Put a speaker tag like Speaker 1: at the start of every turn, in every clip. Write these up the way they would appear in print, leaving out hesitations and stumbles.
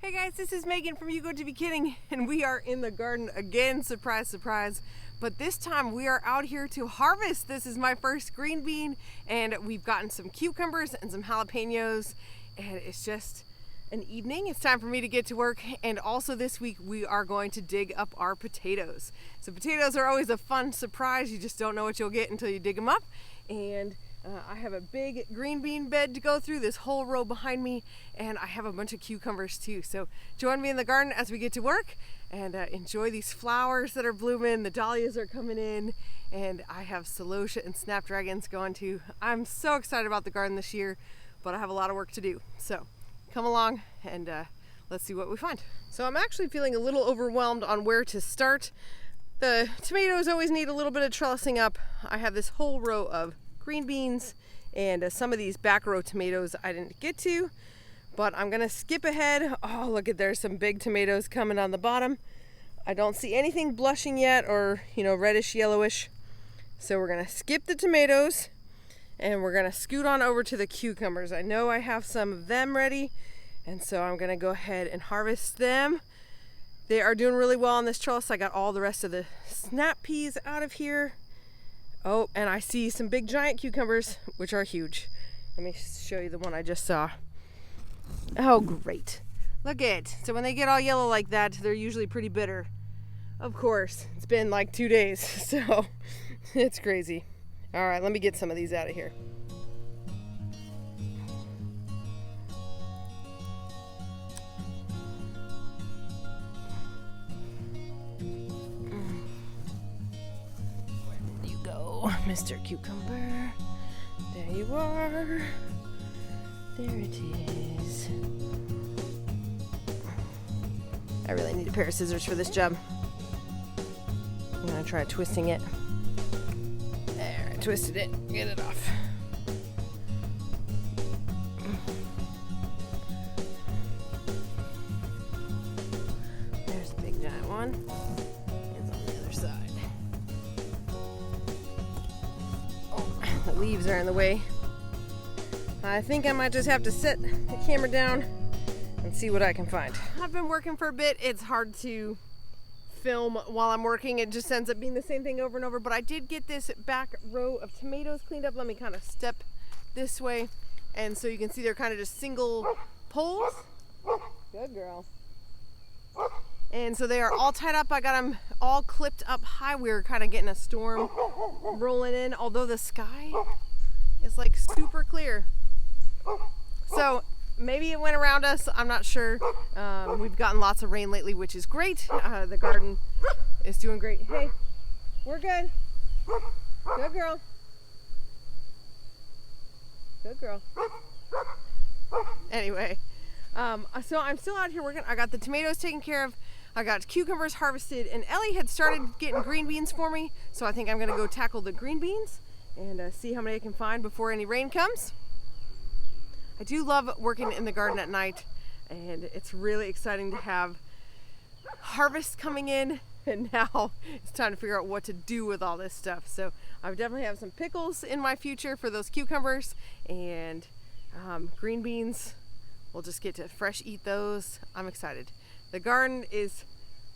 Speaker 1: Hey guys, this is Megan from You Go to Be Kidding, and we are in the garden again, surprise, surprise. But this time we are out here to harvest. This is my first green bean, and we've gotten some cucumbers and some jalapenos, and it's just an evening. It's time for me to get to work, and also this week we are going to dig up our potatoes. So potatoes are always a fun surprise. You just don't know what you'll get until you dig them up. And I have a big green bean bed to go through, this whole row behind me, and I have a bunch of cucumbers too. So join me in the garden as we get to work and enjoy these flowers that are blooming. The dahlias are coming in, and I have celosia and snapdragons going too. I'm so excited about the garden this year, but I have a lot of work to do. So come along and let's see what we find. So I'm actually feeling a little overwhelmed on where to start. The tomatoes always need a little bit of trellising up. I have this whole row of green beans and some of these back row tomatoes I didn't get to, but I'm gonna skip ahead. Oh, look at, there's some big tomatoes coming on the bottom. I don't see anything blushing yet, or reddish yellowish, so we're gonna skip the tomatoes and we're gonna scoot on over to the cucumbers. I know I have some of them ready, and so I'm gonna go ahead and harvest them. They are doing really well on this trellis. I got all the rest of the snap peas out of here. Oh, and I see some big giant cucumbers, which are huge. Let me show you the one I just saw. Oh, great. Look at it. So when they get all yellow like that, they're usually pretty bitter. Of course, it's been like 2 days, so it's crazy. All right, let me get some of these out of here. Mr. Cucumber, there you are. There it is. I really need a pair of scissors for this job. I'm gonna try twisting it. There, I twisted it. Get it off. There's the big giant one. It's on the other side. The leaves are in the way. I think I might just have to set the camera down and see what I can find. I've been working for a bit. It's hard to film while I'm working. It just ends up being the same thing over and over. But I did get this back row of tomatoes cleaned up. Let me kind of step this way. And so you can see they're kind of just single poles. Good girl. And so they are all tied up. I got them all clipped up high. We were kind of getting a storm rolling in, although the sky is like super clear. So maybe it went around us. I'm not sure. We've gotten lots of rain lately, which is great. The garden is doing great. Hey, we're good. Good girl. Good girl. Anyway, so I'm still out here working. I got the tomatoes taken care of. I got cucumbers harvested, and Ellie had started getting green beans for me, so I think I'm gonna go tackle the green beans and see how many I can find before any rain comes. I do love working in the garden at night, and it's really exciting to have harvest coming in, and now it's time to figure out what to do with all this stuff. So I definitely have some pickles in my future for those cucumbers, and green beans. We'll just get to fresh eat those. I'm excited. The garden is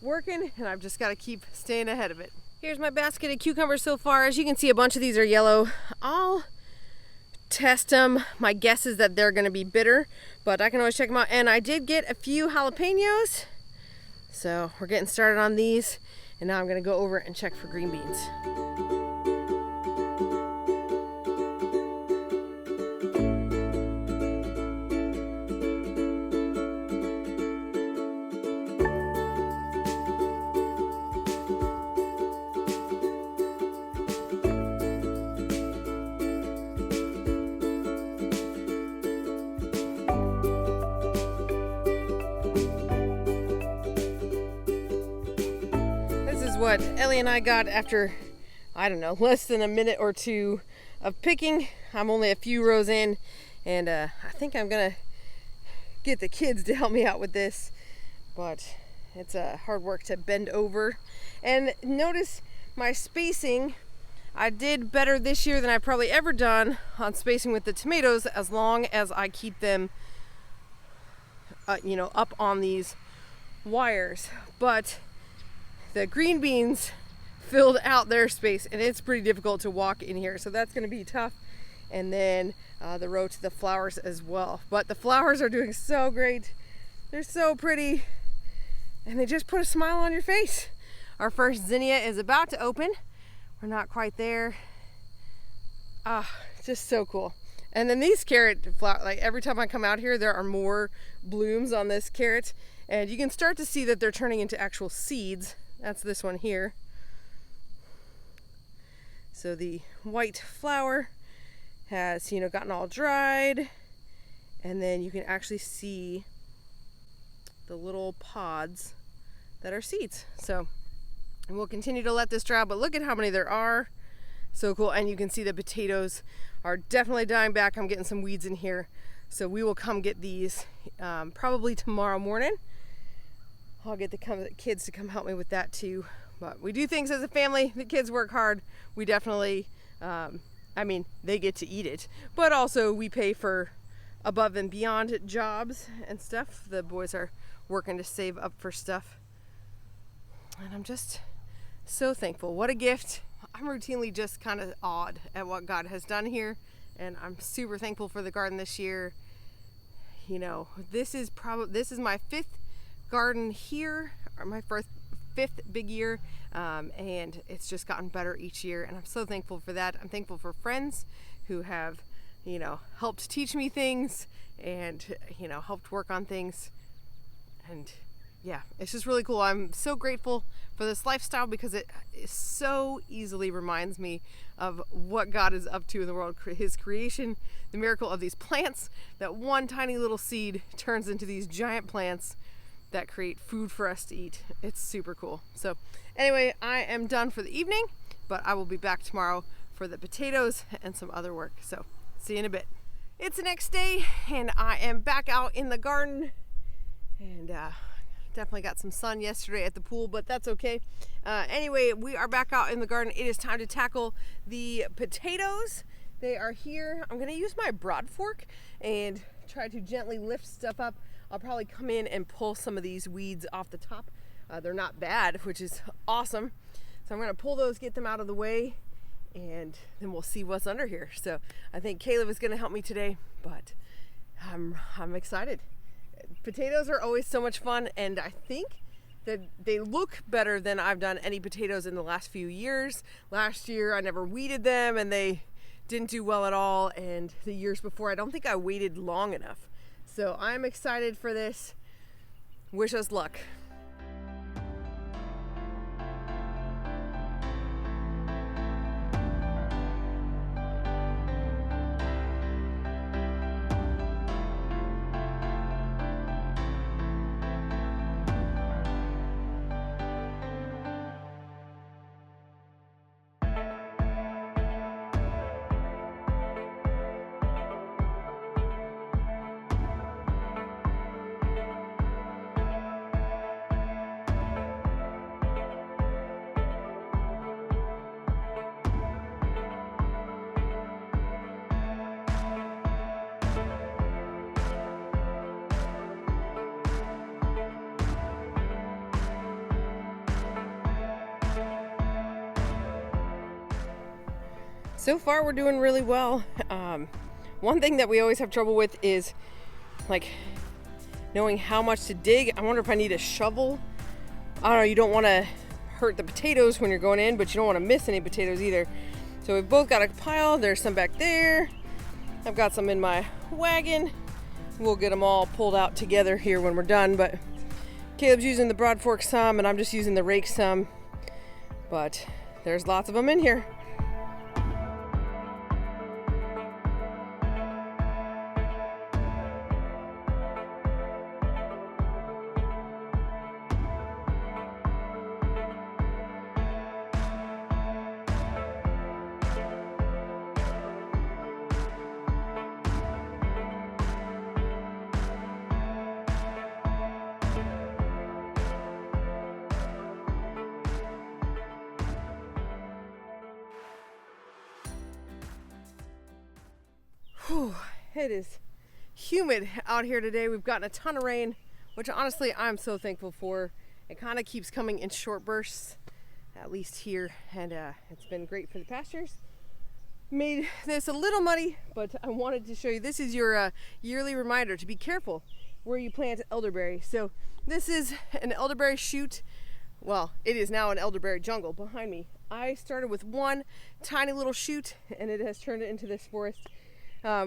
Speaker 1: working, and I've just got to keep staying ahead of it. Here's my basket of cucumbers so far. As you can see, a bunch of these are yellow. I'll test them. My guess is that they're going to be bitter, but I can always check them out. And I did get a few jalapenos, so we're getting started on these. And now I'm going to go over and check for green beans. What Ellie and I got after, I don't know, less than a minute or two of picking. I'm only a few rows in, and I think I'm gonna get the kids to help me out with this, but it's hard work to bend over. And notice my spacing. I did better this year than I've probably ever done on spacing with the tomatoes, as long as I keep them up on these wires, but the green beans filled out their space, and it's pretty difficult to walk in here, so that's going to be tough. And then the row to the flowers as well, but the flowers are doing so great. They're so pretty, and they just put a smile on your face. Our first zinnia is about to open. We're not quite there. Just so cool. And then these carrot flowers, like every time I come out here, there are more blooms on this carrot, and you can start to see that they're turning into actual seeds. That's this one here. So the white flower has, gotten all dried, and then you can actually see the little pods that are seeds. So we'll continue to let this dry, but look at how many there are. So cool. And you can see the potatoes are definitely dying back. I'm getting some weeds in here, so we will come get these probably tomorrow morning. I'll get the kids to come help me with that too. But we do things as a family. The kids work hard. We definitely, they get to eat it, but also we pay for above and beyond jobs and stuff. The boys are working to save up for stuff, and I'm just so thankful. What a gift. I'm routinely just kind of awed at what God has done here, and I'm super thankful for the garden this year. This is my fifth garden here, or my fifth big year, and it's just gotten better each year, and I'm so thankful for that. I'm thankful for friends who have helped teach me things and helped work on things, and yeah, it's just really cool. I'm so grateful for this lifestyle because it so easily reminds me of what God is up to in the world, his creation, the miracle of these plants, that one tiny little seed turns into these giant plants that create food for us to eat. It's super cool. So anyway, I am done for the evening, but I will be back tomorrow for the potatoes and some other work. So see you in a bit. It's the next day, and I am back out in the garden, and definitely got some sun yesterday at the pool, but that's okay. Anyway, we are back out in the garden. It is time to tackle the potatoes. They are here. I'm going to use my broad fork and try to gently lift stuff up. I'll probably come in and pull some of these weeds off the top. They're not bad, which is awesome. So I'm going to pull those, get them out of the way, and then we'll see what's under here. So I think Caleb is going to help me today, but I'm excited. Potatoes are always so much fun, and I think that they look better than I've done any potatoes in the last few years. Last year I never weeded them and they didn't do well at all, and the years before I don't think I waited long enough. So I'm excited for this. Wish us luck. So far we're doing really well. One thing that we always have trouble with is knowing how much to dig. I wonder if I need a shovel. I don't know, you don't want to hurt the potatoes when you're going in, but you don't want to miss any potatoes either. So we've both got a pile. There's some back there. I've got some in my wagon. We'll get them all pulled out together here when we're done, but Caleb's using the broad fork some and I'm just using the rake some, but there's lots of them in here. Whew, it is humid out here today. We've gotten a ton of rain, which honestly I'm so thankful for. It kind of keeps coming in short bursts, at least here, and it's been great for the pastures. Made this a little muddy, but I wanted to show you, this is your yearly reminder to be careful where you plant elderberry. So this is an elderberry shoot. Well, it is now an elderberry jungle behind me. I started with one tiny little shoot and it has turned into this forest,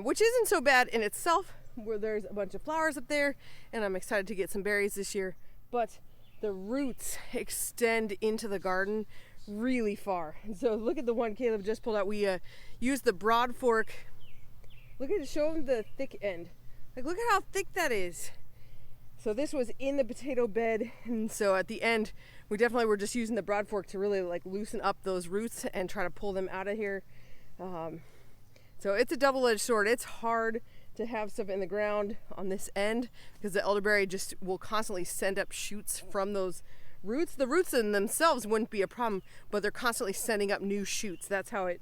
Speaker 1: which isn't so bad in itself, where there's a bunch of flowers up there and I'm excited to get some berries this year. But the roots extend into the garden really far. And so look at the one Caleb just pulled out. We used the broad fork. Look at it, show him the thick end. Like, look at how thick that is. So this was in the potato bed, and so at the end we definitely were just using the broad fork to really like loosen up those roots and try to pull them out of here. So it's a double-edged sword. It's hard to have stuff in the ground on this end because the elderberry just will constantly send up shoots from those roots. The roots in themselves wouldn't be a problem, but they're constantly sending up new shoots. That's how it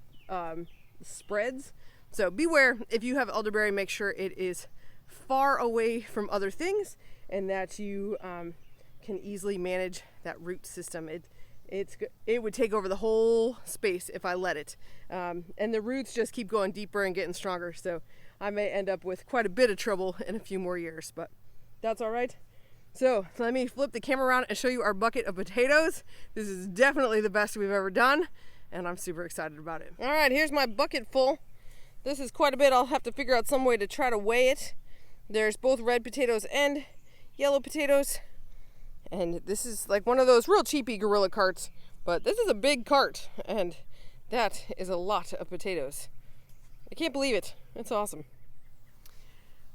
Speaker 1: spreads. So beware, if you have elderberry, make sure it is far away from other things and that you can easily manage that root system. It would take over the whole space if I let it. And the roots just keep going deeper and getting stronger. So I may end up with quite a bit of trouble in a few more years, but that's all right. So let me flip the camera around and show you our bucket of potatoes. This is definitely the best we've ever done, and I'm super excited about it. All right, here's my bucket full. This is quite a bit. I'll have to figure out some way to try to weigh it. There's both red potatoes and yellow potatoes. And this is like one of those real cheapy Gorilla carts, but this is a big cart, and that is a lot of potatoes. I can't believe it. It's awesome.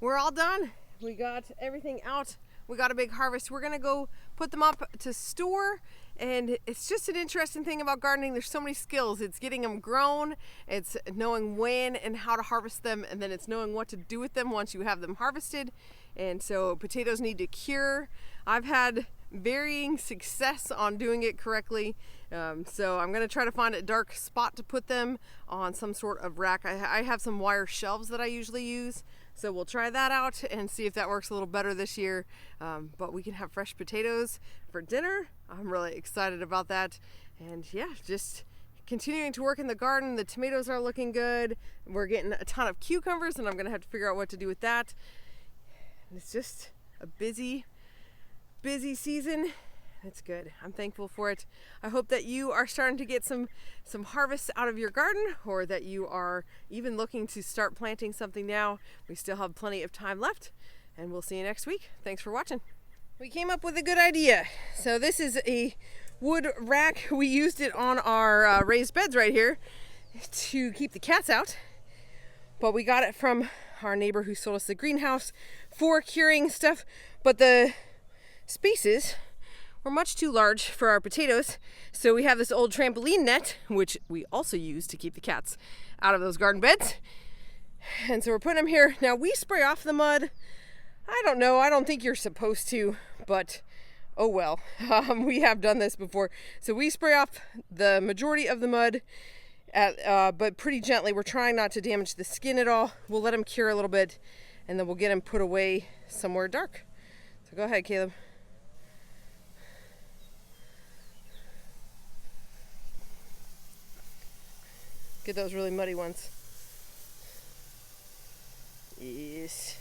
Speaker 1: We're all done. We got everything out. We got a big harvest. We're gonna go put them up to store, and it's just an interesting thing about gardening. There's so many skills. It's getting them grown, it's knowing when and how to harvest them, and then it's knowing what to do with them once you have them harvested. And so potatoes need to cure. I've had varying success on doing it correctly, so I'm gonna try to find a dark spot to put them on some sort of rack. I have some wire shelves that I usually use, so we'll try that out and see if that works a little better this year. But we can have fresh potatoes for dinner. I'm really excited about that. And yeah, just continuing to work in the garden. The tomatoes are looking good. We're getting a ton of cucumbers, and I'm gonna have to figure out what to do with that. And it's just a busy season. It's good. I'm thankful for it. I hope that you are starting to get some harvests out of your garden, or that you are even looking to start planting something now. We still have plenty of time left, and we'll see you next week. Thanks for watching. We came up with a good idea. So this is a wood rack. We used it on our raised beds right here to keep the cats out, but we got it from our neighbor who sold us the greenhouse for curing stuff, but the spaces were much too large for our potatoes, so we have this old trampoline net, which we also use to keep the cats out of those garden beds. And so we're putting them here. Now we spray off the mud. I don't know, I don't think you're supposed to, but oh well. We have done this before. So we spray off the majority of the mud, but pretty gently. We're trying not to damage the skin at all. We'll let them cure a little bit, and then we'll get them put away somewhere dark. So go ahead, Caleb. Get those really muddy ones. Yes.